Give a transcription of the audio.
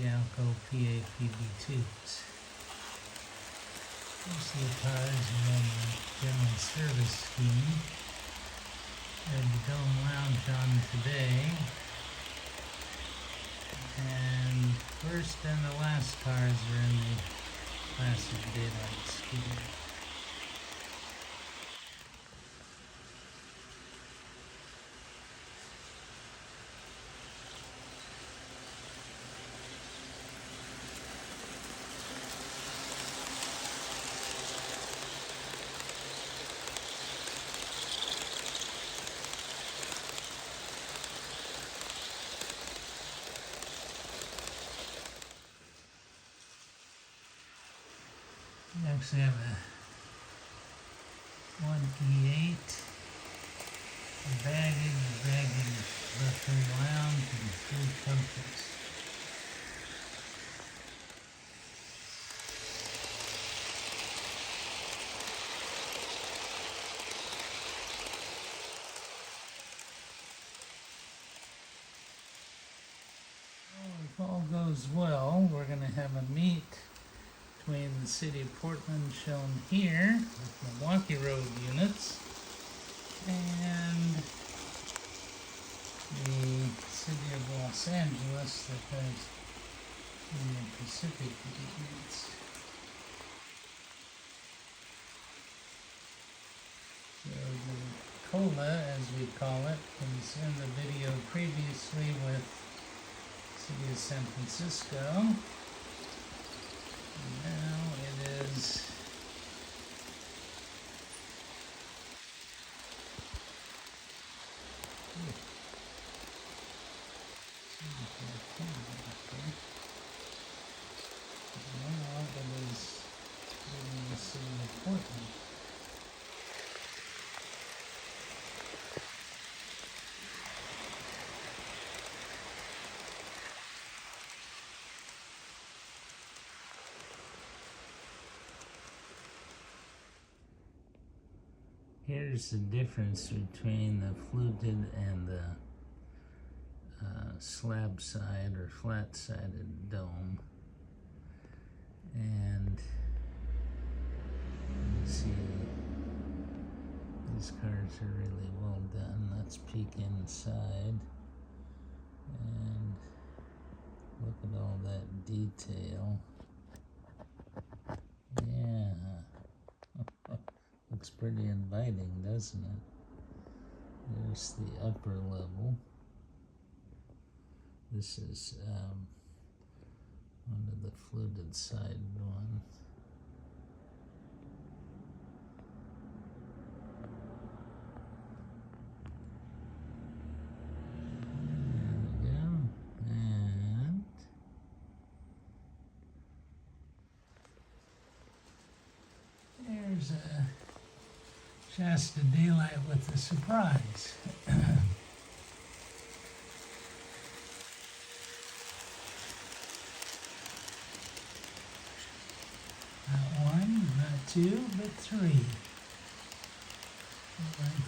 Alco PAPB tubes. Most of the cars are on the general service scheme. Had the Dome Lounge on today. And first and the last cars are in the classic daylight scheme. We actually have one E8, a baggage luxury lounge, and 3 coaches. Well, if all goes well, we're going to have a meet between the City of Portland, shown here, with Milwaukee Road units, and the City of Los Angeles that has Union Pacific units. So the COLA, as we call it, was in the video previously with City of San Francisco. Now it is in the City of Portland. Here's the difference between the fluted and the slab side or flat sided dome. And you see these cars are really well done. Let's peek inside and look at all that detail. Yeah. Looks pretty inviting, doesn't it? There's the upper level. This is one of the fluted side ones. There we go. And there's a Shasta daylight with a surprise. Not one, not two, but 3. Right.